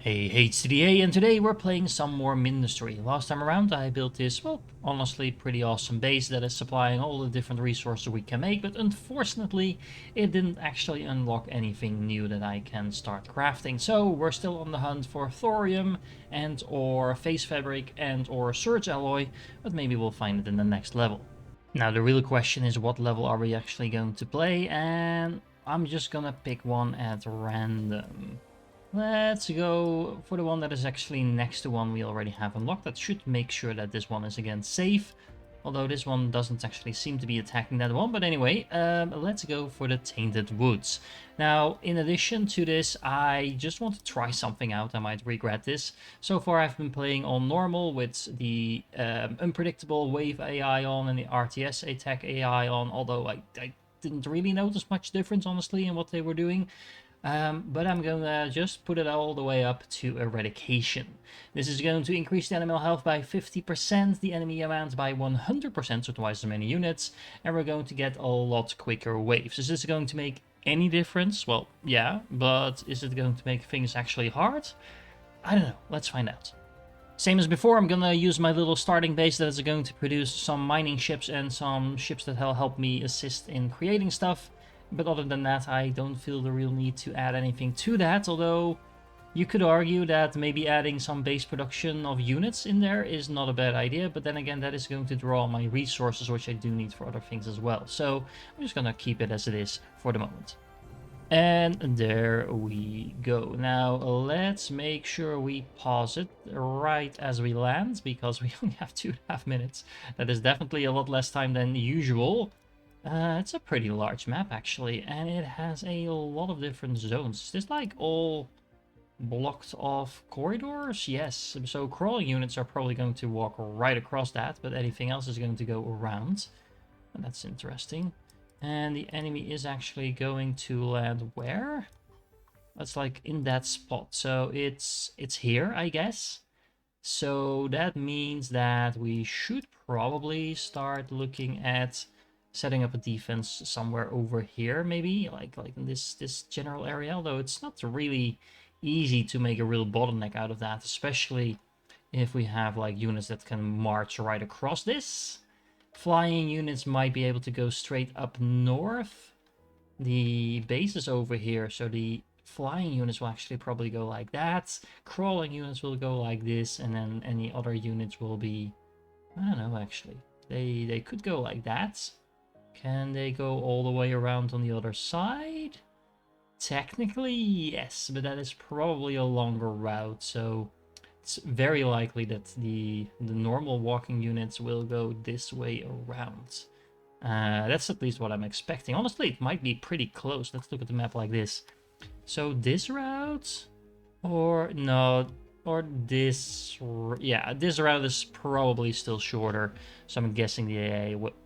Hey, HCDA, and today we're playing some more Mindustry. Last time around I built this, well, honestly pretty awesome base that is supplying all the different resources we can make, but unfortunately it didn't actually unlock anything new that I can start crafting. So we're still on the hunt for thorium and or phase fabric and or surge alloy, but maybe we'll find it in the next level. Now the real question is, what level are we actually going to play, and I'm just gonna pick one at random. Let's go for the one that is actually next to one we already have unlocked. That should make sure that this one is again safe. Although this one doesn't actually seem to be attacking that one. But anyway, let's go for the Tainted Woods. Now, in addition to this, I just want to try something out. I might regret this. So far, I've been playing on normal with the unpredictable wave AI on and the RTS attack AI on. Although I didn't really notice much difference, honestly, in what they were doing. But I'm going to just put it all the way up to Eradication. This is going to increase the animal health by 50%, the enemy amount by 100%, so twice as many units, and we're going to get a lot quicker waves. Is this going to make any difference? Well, yeah, but is it going to make things actually hard? I don't know. Let's find out. Same as before, I'm gonna use my little starting base that is going to produce some mining ships and some ships that will help me assist in creating stuff. But other than that, I don't feel the real need to add anything to that, although you could argue that maybe adding some base production of units in there is not a bad idea, but then again, that is going to draw my resources, which I do need for other things as well. So I'm just gonna keep it as it is for the moment. And there we go. Now let's make sure we pause it right as we land, because we only have 2.5 minutes. That is definitely a lot less time than usual. It's a pretty large map actually, and it has a lot of different zones. Is this like all blocked off corridors? Yes, so crawling units are probably going to walk right across that, but anything else is going to go around. And that's interesting. And the enemy is actually going to land where? That's like in that spot. So it's here, I guess. So that means that we should probably start looking at setting up a defense somewhere over here, maybe like in this general area. Although it's not really easy to make a real bottleneck out of that, especially if we have like units that can march right across this. Flying units might be able to go straight up north. The base is over here, so the flying units will actually probably go like that. Crawling units will go like this, and then any other units will be, I don't know actually. They could go like that. Can they go all the way around on the other side? Technically, yes, but that is probably a longer route, so it's very likely that the normal walking units will go this way around. That's at least what I'm expecting. Honestly, it might be pretty close. Let's look at the map like this. So this route, or no, or this, yeah, this route is probably still shorter. So I'm guessing the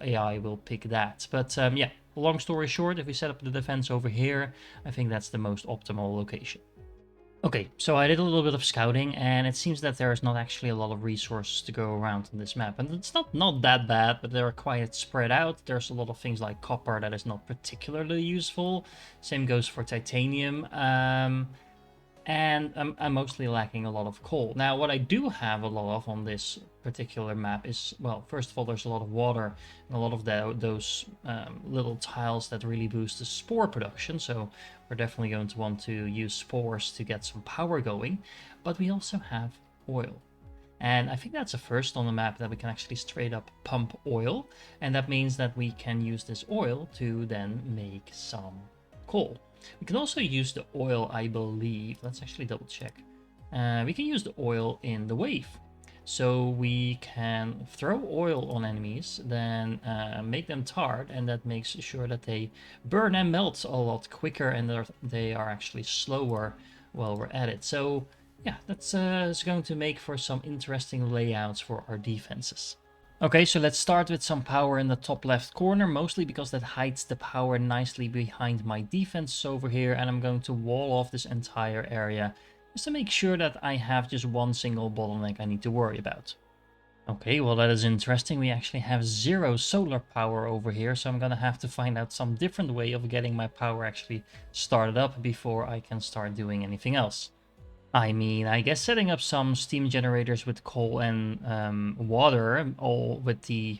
AI will pick that. But yeah, long story short, if we set up the defense over here, I think that's the most optimal location. Okay, so I did a little bit of scouting, and it seems that there is not actually a lot of resources to go around on this map. And it's not that bad, but they're quite spread out. There's a lot of things like copper that is not particularly useful. Same goes for titanium. And I'm mostly lacking a lot of coal. Now, what I do have a lot of on this particular map is, well, first of all, there's a lot of water and a lot of those little tiles that really boost the spore production. So we're definitely going to want to use spores to get some power going. But we also have oil. And I think that's a first on the map, that we can actually straight up pump oil. And that means that we can use this oil to then make some coal. We can also use the oil, I believe. Let's actually double check. We can use the oil in the wave. So we can throw oil on enemies, then make them tarred, and that makes sure that they burn and melt a lot quicker, and they are actually slower while we're at it. So yeah, that's going to make for some interesting layouts for our defenses. Okay, so let's start with some power in the top left corner, mostly because that hides the power nicely behind my defense over here, and I'm going to wall off this entire area just to make sure that I have just one single bottleneck I need to worry about. Okay, well that is interesting. We actually have 0 solar power over here, so I'm gonna have to find out some different way of getting my power actually started up before I can start doing anything else. I mean, I guess setting up some steam generators with coal and water, all with the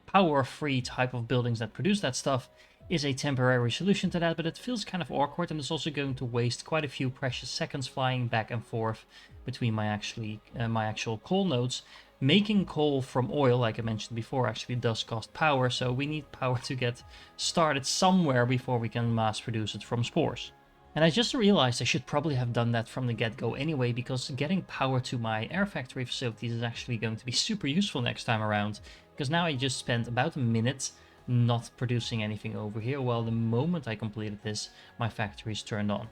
power-free type of buildings that produce that stuff, is a temporary solution to that, but it feels kind of awkward, and it's also going to waste quite a few precious seconds flying back and forth between my actual coal nodes. Making coal from oil, like I mentioned before, actually does cost power, so we need power to get started somewhere before we can mass produce it from spores. And I just realized I should probably have done that from the get-go anyway, because getting power to my air factory facilities is actually going to be super useful next time around. Because now I just spent about a minute not producing anything over here, while the moment I completed this, my factory is turned on.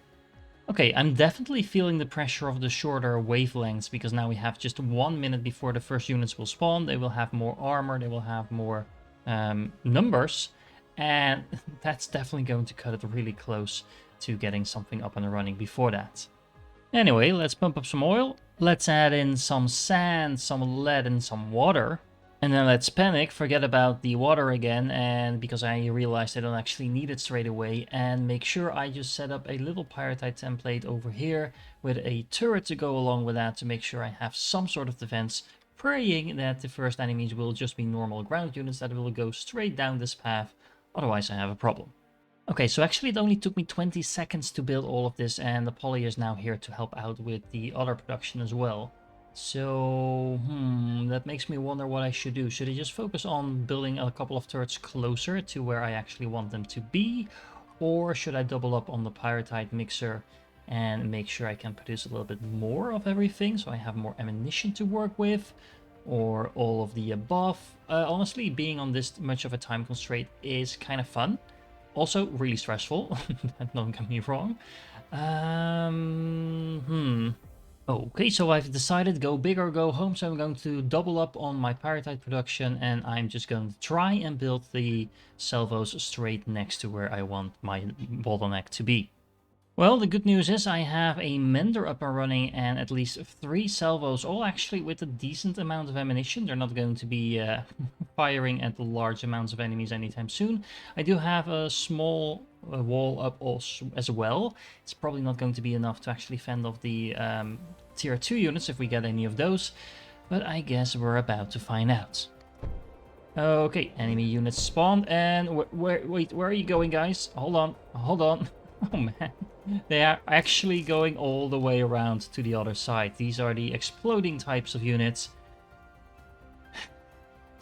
Okay, I'm definitely feeling the pressure of the shorter wavelengths, because now we have just 1 minute before the first units will spawn. They will have more armor, they will have more numbers, and that's definitely going to cut it really close to getting something up and running before that. Anyway, let's pump up some oil. Let's add in some sand, some lead, and some water. And then let's panic, forget about the water again, and because I realized I don't actually need it straight away, and make sure I just set up a little pyrite template over here with a turret to go along with that to make sure I have some sort of defense, praying that the first enemies will just be normal ground units that will go straight down this path, otherwise I have a problem. Okay, so actually it only took me 20 seconds to build all of this, and the poly is now here to help out with the other production as well. So, that makes me wonder what I should do. Should I just focus on building a couple of turrets closer to where I actually want them to be? Or should I double up on the pyrite mixer and make sure I can produce a little bit more of everything so I have more ammunition to work with? Or all of the above? Honestly, being on this much of a time constraint is kind of fun. Also, really stressful, don't get me wrong. Okay, so I've decided go big or go home, so I'm going to double up on my pyrite production, and I'm just going to try and build the salvos straight next to where I want my bottleneck to be. Well, the good news is I have a mender up and running and at least 3 salvos, all actually with a decent amount of ammunition. They're not going to be firing at large amounts of enemies anytime soon. I do have a small wall up also as well. It's probably not going to be enough to actually fend off the tier 2 units if we get any of those, but I guess we're about to find out. Okay, enemy units spawned, and wait, where are you going, guys? Hold on. Oh man, they are actually going all the way around to the other side. These are the exploding types of units.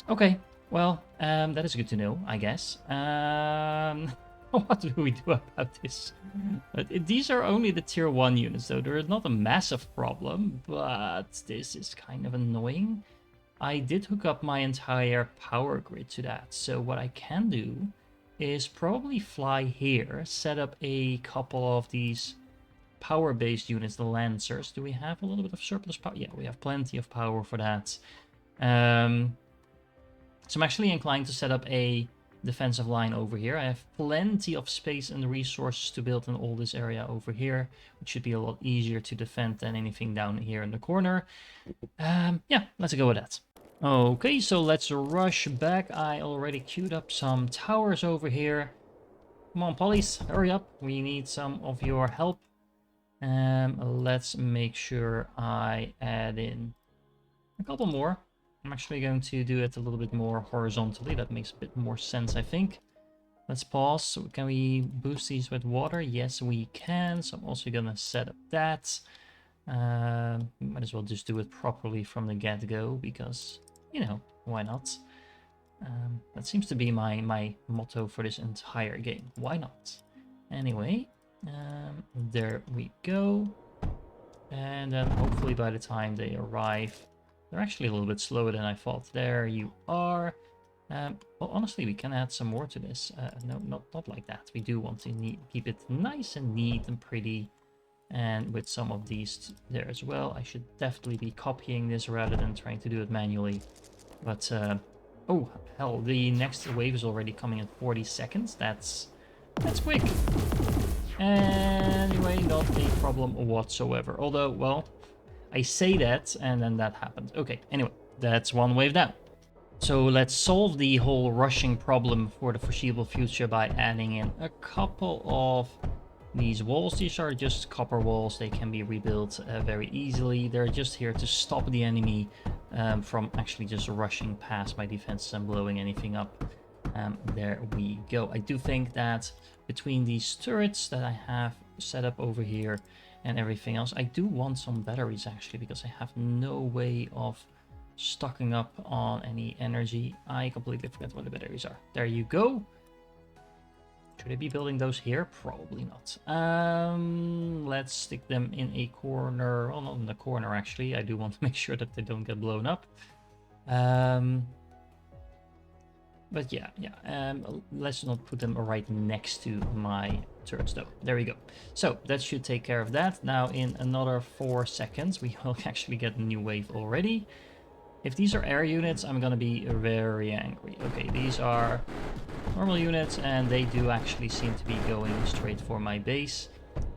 Okay, well, that is good to know, I guess. What do we do about this? These are only the tier 1 units, though. They're not a massive problem, but this is kind of annoying. I did hook up my entire power grid to that, so what I can do is probably fly here, set up a couple of these power-based units, the Lancers. Do we have a little bit of surplus power? Yeah, we have plenty of power for that. So I'm actually inclined to set up a defensive line over here. I have plenty of space and resources to build in all this area over here, which should be a lot easier to defend than anything down here in the corner. Yeah, let's go with that. Okay, so let's rush back. I already queued up some towers over here. Come on, police, hurry up. We need some of your help. Let's make sure I add in a couple more. I'm actually going to do it a little bit more horizontally. That makes a bit more sense, I think. Let's pause. So can we boost these with water? Yes, we can. So I'm also going to set up that. Might as well just do it properly from the get-go because, you know, why not? That seems to be my motto for this entire game. Why not? Anyway, there we go. And then hopefully by the time they arrive, they're actually a little bit slower than I thought. There you are. Well, honestly, we can add some more to this. No, not like that. We do want to keep it nice and neat and pretty. And with some of these there as well. I should definitely be copying this rather than trying to do it manually. But, oh, hell, the next wave is already coming in 40 seconds. That's quick. Anyway, not a problem whatsoever. Although, well, I say that, and then that happened. Okay, anyway, that's one wave down. So let's solve the whole rushing problem for the foreseeable future by adding in a couple of These walls, these are just copper walls. They can be rebuilt very easily. They're just here to stop the enemy from actually just rushing past my defenses and blowing anything up. There we go. I do think that between these turrets that I have set up over here and everything else, I do want some batteries actually, because I have no way of stocking up on any energy. I completely forget what the batteries are. There you go. Should I be building those here? Probably not. Let's stick them in a corner. Oh, not in the corner actually. I do want to make sure that they don't get blown up. But yeah. Let's not put them right next to my turrets though. There we go. So that should take care of that. Now in another 4 seconds, we will actually get a new wave already. If these are air units, I'm gonna be very angry. Okay, these are normal units, and they do actually seem to be going straight for my base.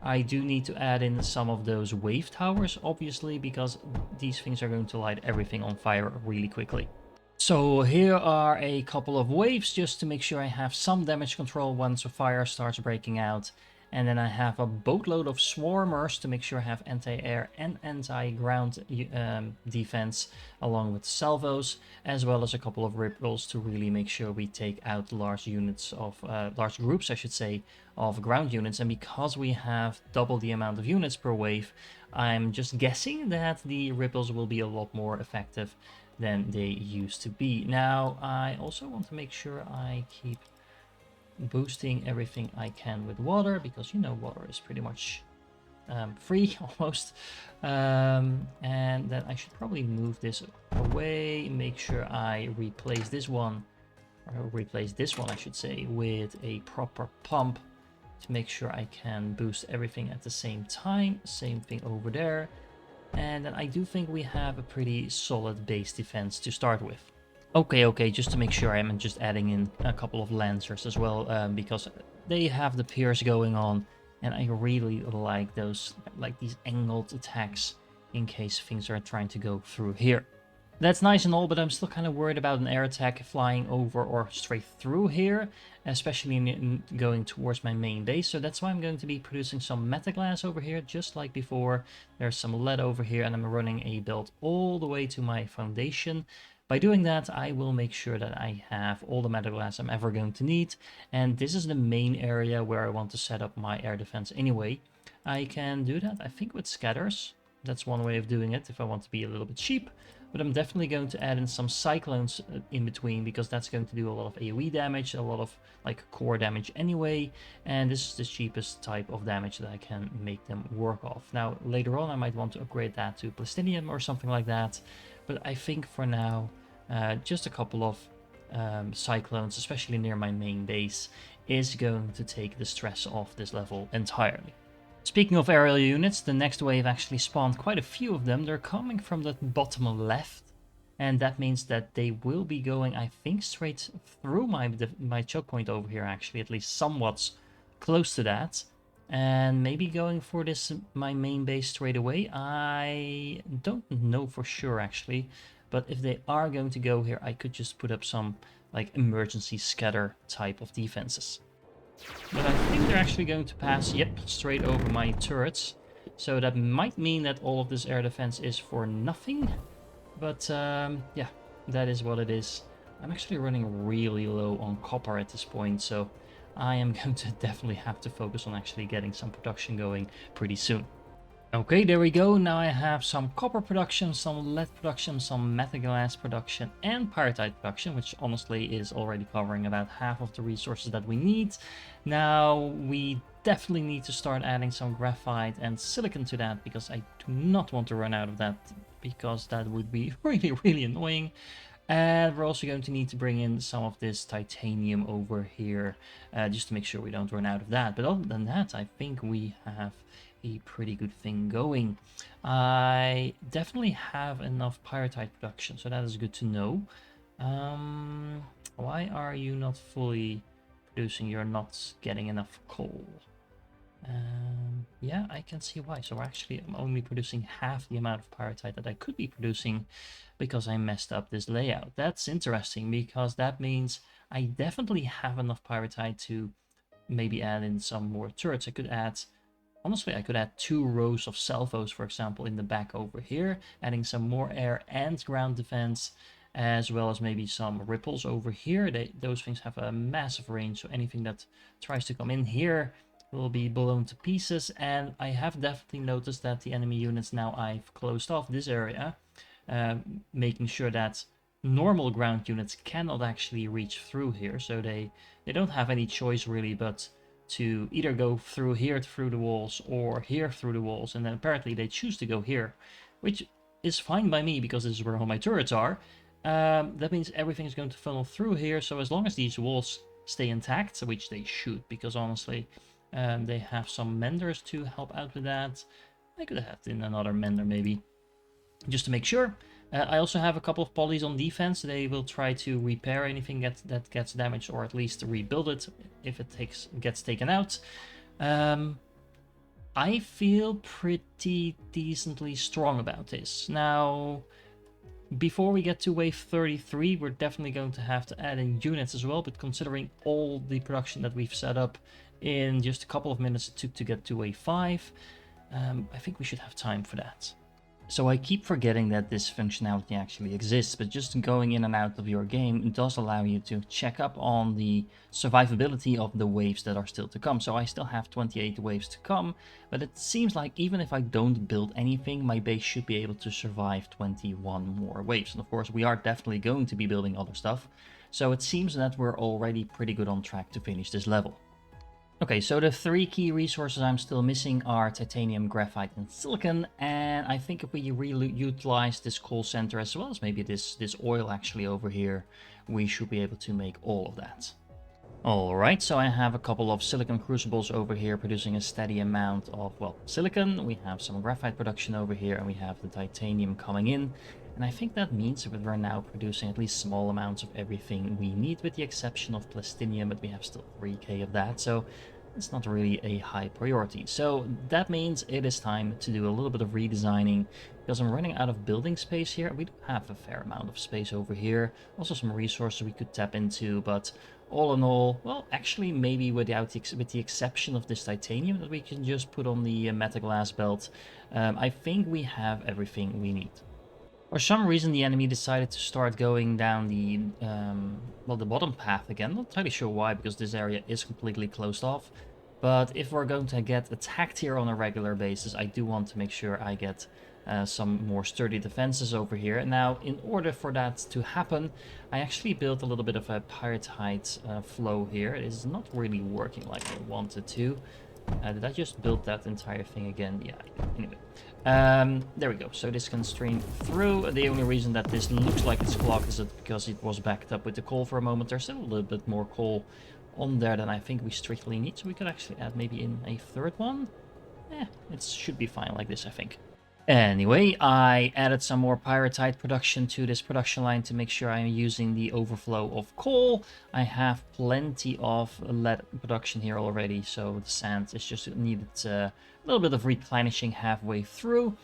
I do need to add in some of those wave towers, obviously, because these things are going to light everything on fire really quickly. So here are a couple of waves just to make sure I have some damage control once a fire starts breaking out. And then I have a boatload of swarmers to make sure I have anti-air and anti-ground defense, along with salvos, as well as a couple of ripples to really make sure we take out large units of, large groups, I should say, of ground units. And because we have double the amount of units per wave, I'm just guessing that the ripples will be a lot more effective than they used to be. Now, I also want to make sure I keep boosting everything I can with water, because you know water is pretty much free almost. And then I should probably move this away, make sure I replace this one, or replace this one I should say, with a proper pump to make sure I can boost everything at the same time. Same thing over there. And then I do think we have a pretty solid base defense to start with. Okay, just to make sure I'm just adding in a couple of lancers as well, because they have the pierce going on, and I really like those, like these angled attacks in case things are trying to go through here. That's nice and all, but I'm still kind of worried about an air attack flying over or straight through here, especially in going towards my main base. So that's why I'm going to be producing some metaglass over here, just like before. There's some lead over here, and I'm running a belt all the way to my foundation. By doing that, I will make sure that I have all the metaglass I'm ever going to need. And this is the main area where I want to set up my air defense anyway. I can do that, I think, with scatters. That's one way of doing it if I want to be a little bit cheap. But I'm definitely going to add in some cyclones in between, because that's going to do a lot of AoE damage, a lot of like core damage anyway. And this is the cheapest type of damage that I can make them work off. Now, later on, I might want to upgrade that to Plastinium or something like that. But I think for now, just a couple of cyclones, especially near my main base, is going to take the stress off this level entirely. Speaking of aerial units, the next wave actually spawned quite a few of them. They're coming from the bottom left, and that means that they will be going, I think, straight through my choke point over here, actually, at least somewhat close to that. And maybe going for this, my main base straight away. I don't know for sure, actually. But if they are going to go here, I could just put up some like emergency scatter type of defenses. But I think they're actually going to pass, yep, straight over my turrets. So that might mean that all of this air defense is for nothing. But yeah, that is what it is. I'm actually running really low on copper at this point, so I am going to definitely have to focus on actually getting some production going pretty soon. Okay, there we go. Now I have some copper production, some lead production, some metaglass production, and pyrite production, which honestly is already covering about half of the resources that we need. Now, we definitely need to start adding some graphite and silicon to that, because I do not want to run out of that, because that would be really annoying. And we're also going to need to bring in some of this titanium over here, just to make sure we don't run out of that. But other than that, I think we have a pretty good thing going. I definitely have enough pyrite production, so that is good to know. Why are you not fully producing? You're not getting enough coal. Yeah, I can see why. So I'm only producing half the amount of pyrite that I could be producing, because I messed up this layout. That's interesting, because that means I definitely have enough pyrite to maybe add in some more turrets. I could add, honestly, I could add 2 rows of salvos, for example, in the back over here, adding some more air and ground defense, as well as maybe some ripples over here. Those things have a massive range, so anything that tries to come in here will be blown to pieces. And I have definitely noticed that the enemy units, now I've closed off this area, making sure that normal ground units cannot actually reach through here, so they don't have any choice really but to either go through here through the walls or here through the walls, and then apparently they choose to go here, which is fine by me because this is where all my turrets are. That means everything is going to funnel through here, so as long as these walls stay intact, which they should, because honestly they have some menders to help out with that. I could have in another mender maybe, just to make sure. I also have a couple of polys on defense. They will try to repair anything that gets damaged, or at least rebuild it if it gets taken out. I feel pretty decently strong about this. Now, before we get to wave 33, we're definitely going to have to add in units as well, but considering all the production that we've set up in just a couple of minutes it took to get to wave 5, I think we should have time for that. So I keep forgetting that this functionality actually exists, but just going in and out of your game does allow you to check up on the survivability of the waves that are still to come. So I still have 28 waves to come, but it seems like even if I don't build anything, my base should be able to survive 21 more waves. And of course, we are definitely going to be building other stuff. So it seems that we're already pretty good on track to finish this level. Okay, so the 3 key resources I'm still missing are titanium, graphite, and silicon, and I think if we utilize this coal center as well as maybe this oil actually over here, we should be able to make all of that. Alright, so I have a couple of silicon crucibles over here producing a steady amount of, well, silicon. We have some graphite production over here, and we have the titanium coming in. And I think that means that we're now producing at least small amounts of everything we need, with the exception of plastinium, but we have still 3k of that, so it's not really a high priority. So that means it is time to do a little bit of redesigning, because I'm running out of building space here. We do have a fair amount of space over here, also some resources we could tap into, but all in all, well, actually maybe with the exception of this titanium that we can just put on the metaglass belt, I think we have everything we need. For some reason, the enemy decided to start going down the, well, the bottom path again. Not entirely sure why, because this area is completely closed off. But if we're going to get attacked here on a regular basis, I do want to make sure I get some more sturdy defenses over here. Now, in order for that to happen, I actually built a little bit of a pyrite flow here. It is not really working like I wanted to. Did I just build that entire thing again? Yeah, anyway. There we go. So this can stream through. The only reason that this looks like it's clogged is because it was backed up with the coal for a moment. There's still a little bit more coal on there than I think we strictly need. So we could actually add maybe in a third one. It should be fine like this, I think. Anyway, I added some more pyrite production to this production line to make sure I'm using the overflow of coal. I have plenty of lead production here already, so the sand is just needed a little bit of replenishing halfway through.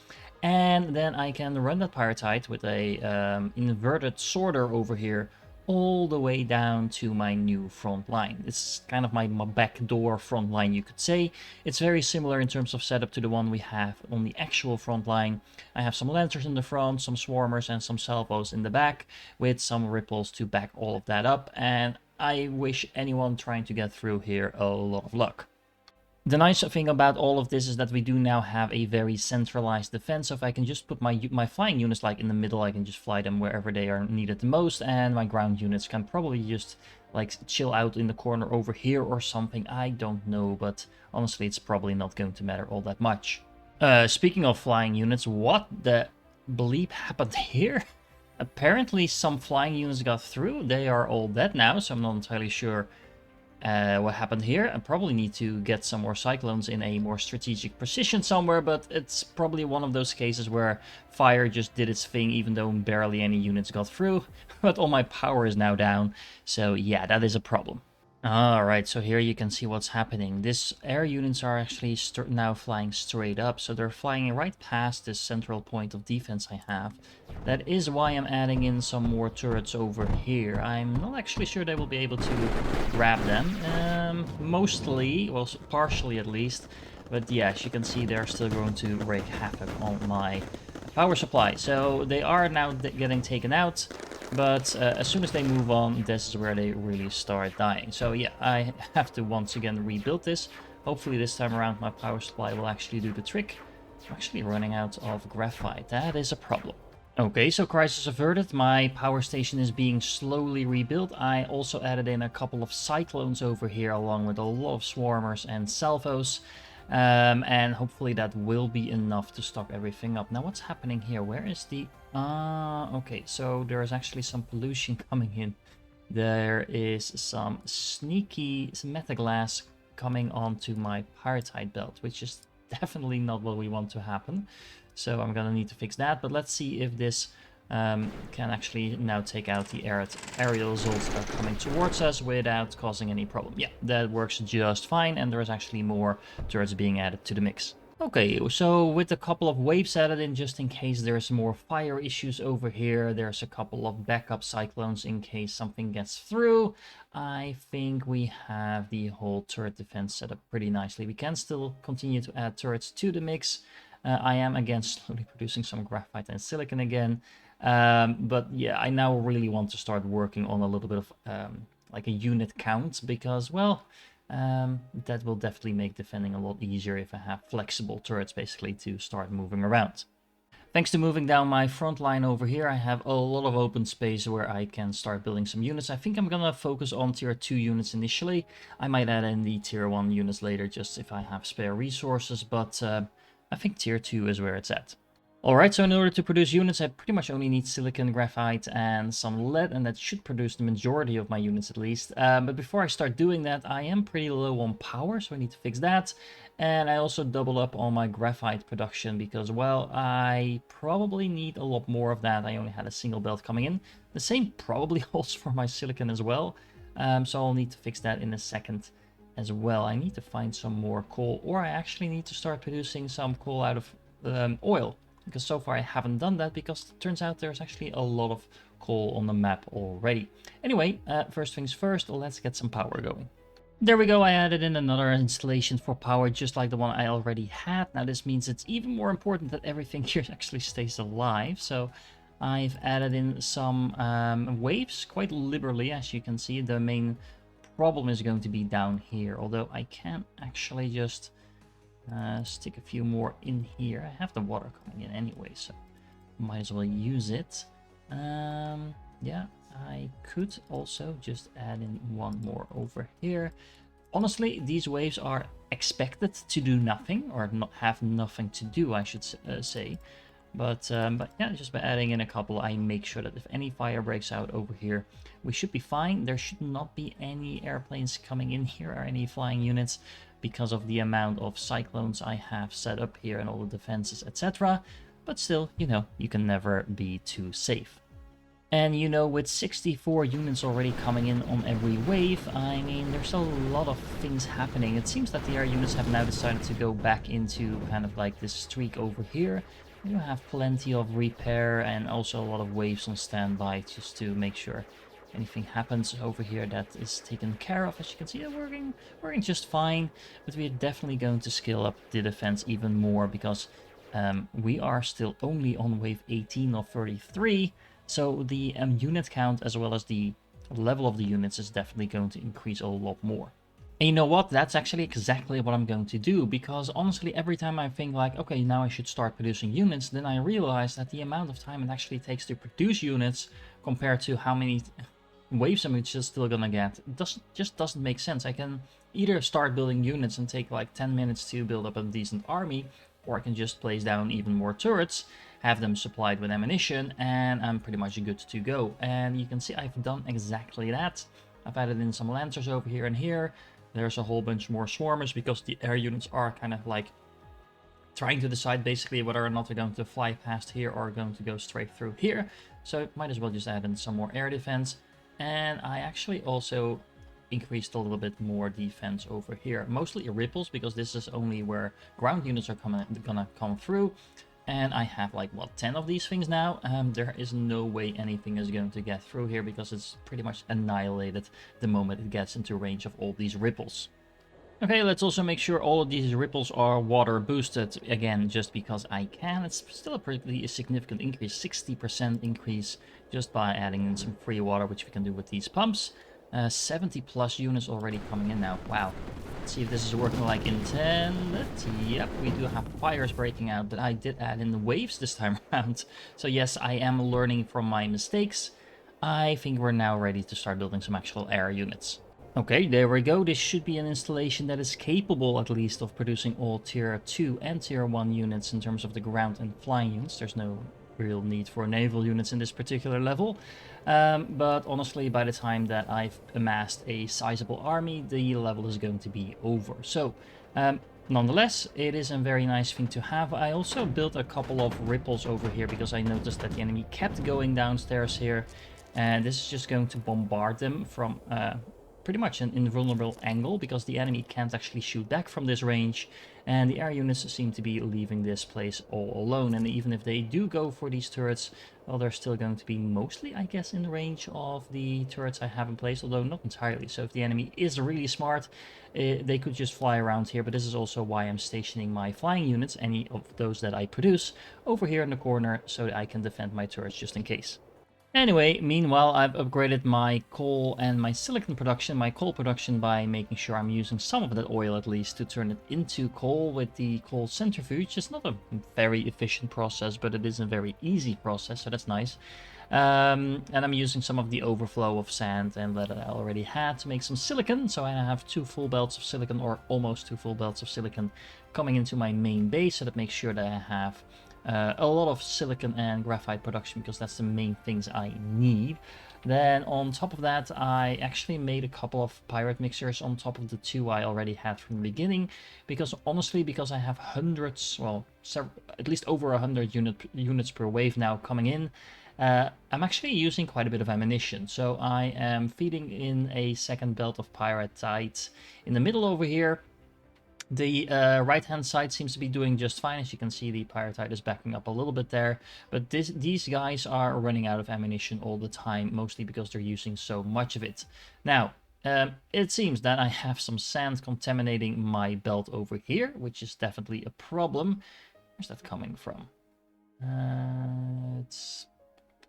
And then I can run that pyrite with a inverted sorter over here all the way down to my new front line. It's kind of my backdoor front line, you could say. It's very similar in terms of setup to the one we have on the actual front line. I have some lancers in the front, some swarmers, and some salvos in the back, with some ripples to back all of that up, and I wish anyone trying to get through here a lot of luck. The nice thing about all of this is that we do now have a very centralized defense. So if I can just put my flying units like in the middle, I can just fly them wherever they are needed the most, and my ground units can probably just like chill out in the corner over here or something. I don't know, but honestly it's probably not going to matter all that much. Speaking of flying units, what the bleep happened here? Apparently some flying units got through. They are all dead now, so I'm not entirely sure what happened here. I probably need to get some more cyclones in a more strategic position somewhere, but it's probably one of those cases where fire just did its thing even though barely any units got through. But all my power is now down, so yeah, that is a problem. Alright, so here you can see what's happening. These air units are actually now flying straight up, so they're flying right past this central point of defense I have. That is why I'm adding in some more turrets over here. I'm not actually sure they will be able to grab them. Mostly, well, partially at least. But yeah, as you can see, they're still going to wreak havoc on my power supply. So they are now getting taken out. But as soon as they move on, this is where they really start dying. So yeah, I have to once again rebuild this. Hopefully this time around my power supply will actually do the trick. I'm actually running out of graphite. That is a problem. Okay, so crisis averted. My power station is being slowly rebuilt. I also added in a couple of cyclones over here, along with a lot of swarmers and salvos. And hopefully that will be enough to stock everything up. Now, what's happening here? Where is the... okay, so there's actually some pollution coming in. There is some sneaky metaglass coming onto my pyrite belt, which is definitely not what we want to happen. So I'm gonna need to fix that, but let's see if this can actually now take out the aerial assaults that are coming towards us without causing any problem. Yeah, that works just fine, and there's actually more turrets being added to the mix. Okay, so with a couple of waves added in just in case there's more fire issues over here, there's a couple of backup cyclones in case something gets through. I think we have the whole turret defense set up pretty nicely. We can still continue to add turrets to the mix. I am again slowly producing some graphite and silicon again. But yeah, I now really want to start working on a little bit of like a unit count because, well, that will definitely make defending a lot easier if I have flexible turrets basically to start moving around. Thanks to moving down my front line over here, I have a lot of open space where I can start building some units. I think I'm gonna focus on tier 2 units initially. I might add in the tier 1 units later just if I have spare resources, but I think tier 2 is where it's at. Alright, so in order to produce units, I pretty much only need silicon, graphite, and some lead, and that should produce the majority of my units at least. But before I start doing that, I am pretty low on power, so I need to fix that. And I also double up on my graphite production because, well, I probably need a lot more of that. I only had a single belt coming in. The same probably holds for my silicon as well, so I'll need to fix that in a second as well. I need to find some more coal, or I actually need to start producing some coal out of oil. Because so far I haven't done that because it turns out there's actually a lot of coal on the map already. Anyway, first things first, let's get some power going. There we go, I added in another installation for power just like the one I already had. Now this means it's even more important that everything here actually stays alive. So I've added in some waves quite liberally, as you can see. The main problem is going to be down here, although I can actually just stick a few more in here. I have the water coming in anyway, so might as well use it. Yeah, I could also just add in one more over here. Honestly, these waves are expected to do nothing, or not have nothing to do, I should say. But yeah, just by adding in a couple, I make sure that if any fire breaks out over here, we should be fine. There should not be any airplanes coming in here or any flying units because of the amount of cyclones I have set up here and all the defenses, etc. But still, you know, you can never be too safe. And you know, with 64 units already coming in on every wave, I mean, there's a lot of things happening. It seems that the air units have now decided to go back into kind of like this streak over here. You have plenty of repair and also a lot of waves on standby just to make sure anything happens over here that is taken care of. As you can see, they're working just fine, but we're definitely going to scale up the defense even more because we are still only on wave 18 of 33, so the unit count as well as the level of the units is definitely going to increase a lot more. And you know what? That's actually exactly what I'm going to do, because honestly, every time I think like, okay, now I should start producing units, then I realize that the amount of time it actually takes to produce units compared to how many waves I'm just still gonna get, just doesn't make sense. I can either start building units and take like 10 minutes to build up a decent army, or I can just place down even more turrets, have them supplied with ammunition, and I'm pretty much good to go. And you can see I've done exactly that. I've added in some lancers over here and here. There's a whole bunch more swarmers because the air units are kind of like trying to decide basically whether or not they're going to fly past here or going to go straight through here. So might as well just add in some more air defense. And I actually also increased a little bit more defense over here. Mostly ripples, because this is only where ground units are gonna come through. And I have like, what, 10 of these things now? There is no way anything is going to get through here, because it's pretty much annihilated the moment it gets into range of all these ripples. Okay, let's also make sure all of these ripples are water boosted, again, just because I can. It's still a pretty significant increase, 60% increase just by adding in some free water, which we can do with these pumps. 70 plus units already coming in now. Wow. Let's see if this is working like intended. Yep, we do have fires breaking out, but I did add in the waves this time around. So yes, I am learning from my mistakes. I think we're now ready to start building some actual air units. Okay, there we go. This should be an installation that is capable, at least, of producing all tier 2 and tier 1 units in terms of the ground and flying units. There's no real need for naval units in this particular level. But honestly, by the time that I've amassed a sizable army, the level is going to be over. So, nonetheless, it is a very nice thing to have. I also built a couple of ripples over here because I noticed that the enemy kept going downstairs here. And this is just going to bombard them from pretty much an invulnerable angle, because the enemy can't actually shoot back from this range, and the air units seem to be leaving this place all alone. And even if they do go for these turrets, well, they're still going to be mostly, I guess, in the range of the turrets I have in place, although not entirely. So if the enemy is really smart, they could just fly around here. But this is also why I'm stationing my flying units, any of those that I produce, over here in the corner, so that I can defend my turrets just in case. Anyway, meanwhile, I've upgraded my coal and my silicon production, my coal production, by making sure I'm using some of that oil at least to turn it into coal with the coal centrifuge. It's not a very efficient process, but it is a very easy process, so that's nice. And I'm using some of the overflow of sand and that I already had to make some silicon. So I have 2 full belts of silicon, or almost 2 full belts of silicon, coming into my main base. So that makes sure that I have a lot of silicon and graphite production, because that's the main things I need. Then on top of that, I actually made a couple of pirate mixers on top of the 2 I already had from the beginning, because honestly, because I have hundreds, well, at least over 100 units per wave now coming in, I'm actually using quite a bit of ammunition. So I am feeding in a second belt of pyrite in the middle over here. The right-hand side seems to be doing just fine. As you can see, the pyrite is backing up a little bit there. But these guys are running out of ammunition all the time, mostly because they're using so much of it. Now, it seems that I have some sand contaminating my belt over here, which is definitely a problem. Where's that coming from?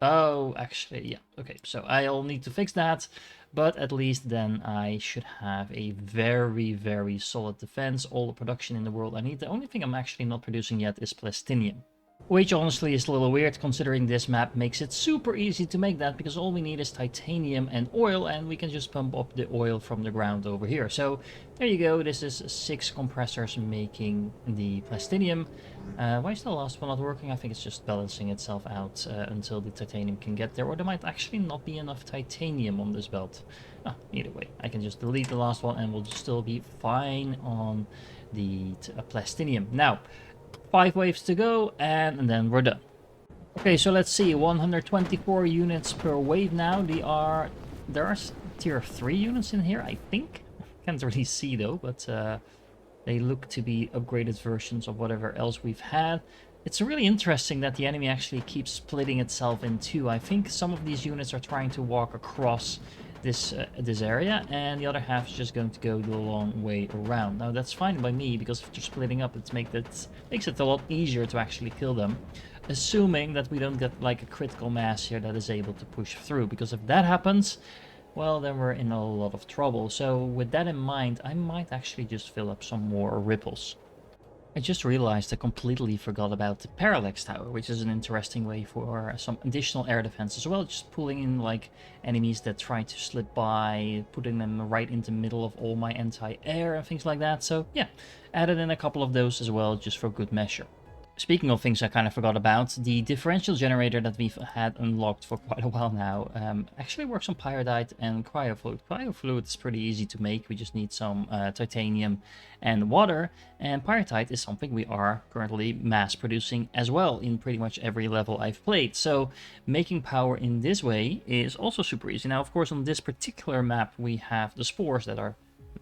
Oh, actually, yeah. Okay, so I'll need to fix that. But at least then I should have a very, very solid defense. All the production in the world I need. The only thing I'm actually not producing yet is plastinium. Which honestly is a little weird, considering this map makes it super easy to make that, because all we need is titanium and oil, and we can just pump up the oil from the ground over here. So there you go, this is 6 compressors making the plastinium. Why is the last one not working? I think it's just balancing itself out until the titanium can get there, or there might actually not be enough titanium on this belt. Either way, I can just delete the last one and we'll still be fine on the plastinium. Now, 5 waves to go, and then we're done. Okay, so let's see, 124 units per wave now. There are tier 3 units in here, I think. Can't really see though, but they look to be upgraded versions of whatever else we've had. It's really interesting that the enemy actually keeps splitting itself in 2. I think some of these units are trying to walk across this area, and the other half is just going to go the long way around. Now that's fine by me, because if they're splitting up, it makes it a lot easier to actually kill them, assuming that we don't get like a critical mass here that is able to push through, because if that happens, well, then we're in a lot of trouble. So with that in mind, I might actually just fill up some more ripples. I just realized I completely forgot about the parallax tower, which is an interesting way for some additional air defense as well. Just pulling in like enemies that try to slip by, putting them right in the middle of all my anti-air and things like that. So yeah, added in a couple of those as well, just for good measure. Speaking of things I kind of forgot about, the differential generator that we've had unlocked for quite a while now actually works on pyridite and cryofluid. Cryofluid is pretty easy to make, we just need some titanium and water, and pyridite is something we are currently mass producing as well in pretty much every level I've played. So making power in this way is also super easy. Now of course on this particular map we have the spores that are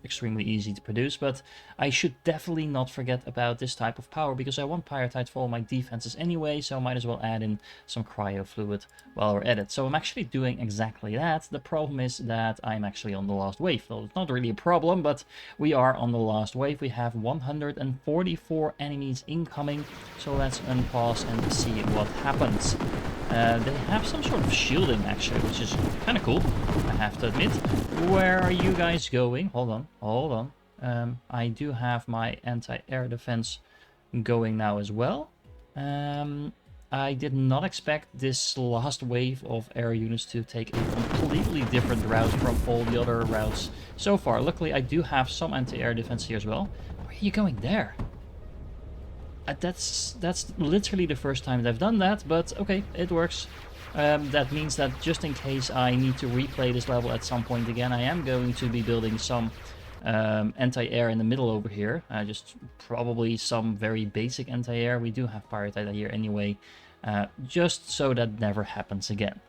extremely easy to produce, but I should definitely not forget about this type of power because I want pyritite for all my defenses anyway, so I might as well add in some cryo fluid while we're at it. So I'm actually doing exactly that. The problem is that I'm actually on the last wave. Well, it's not really a problem, but we are on the last wave. We have 144 enemies incoming, so let's unpause and see what happens. They have some sort of shielding actually, which is kind of cool, I have to admit. Where are you guys going? Hold on. I do have my anti-air defense going now as well. I did not expect this last wave of air units to take a completely different route from all the other routes so far. Luckily, I do have some anti-air defense here as well. Where are you going there? That's literally the first time that I've done that, but okay, it works. That means that just in case I need to replay this level at some point again, I am going to be building some anti-air in the middle over here. Just probably some very basic anti-air. We do have pyritite here anyway, just so that never happens again.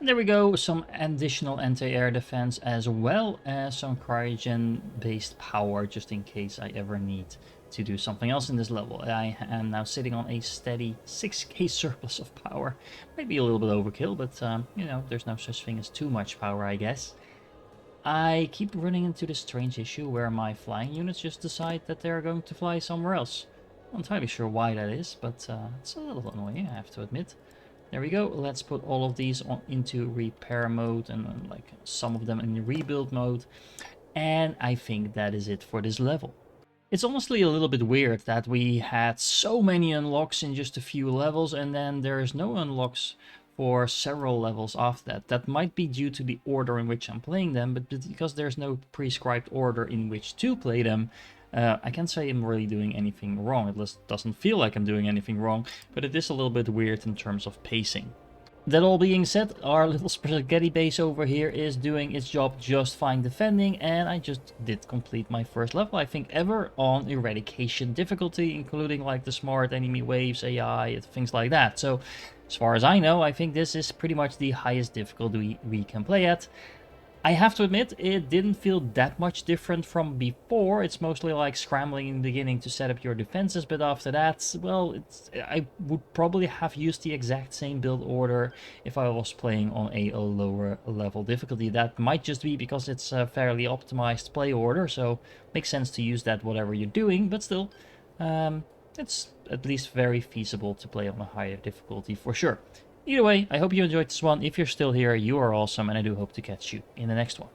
There we go, some additional anti-air defense as well as some cryogen-based power just in case I ever need to do something else in this level. I am now sitting on a steady 6k surplus of power. Maybe a little bit overkill, but you know, there's no such thing as too much power, I guess. I keep running into this strange issue where my flying units just decide that they're going to fly somewhere else. I'm not entirely sure why that is, but it's a little annoying, I have to admit. There we go. Let's put all of these into repair mode and like some of them in rebuild mode. And I think that is it for this level. It's honestly a little bit weird that we had so many unlocks in just a few levels and then there's no unlocks for several levels after that. That might be due to the order in which I'm playing them, but because there's no prescribed order in which to play them, I can't say I'm really doing anything wrong. It doesn't feel like I'm doing anything wrong, but it is a little bit weird in terms of pacing. That all being said, our little spaghetti base over here is doing its job just fine defending, and I just did complete my first level, I think, ever on eradication difficulty, including like the smart enemy waves, AI, and things like that. So, as far as I know, I think this is pretty much the highest difficulty we can play at. I have to admit, it didn't feel that much different from before. It's mostly like scrambling in the beginning to set up your defenses, but after that, well, I would probably have used the exact same build order if I was playing on a lower level difficulty. That might just be because it's a fairly optimized play order, so makes sense to use that whatever you're doing, but still, it's at least very feasible to play on a higher difficulty for sure. Either way, I hope you enjoyed this one. If you're still here, you are awesome, and I do hope to catch you in the next one.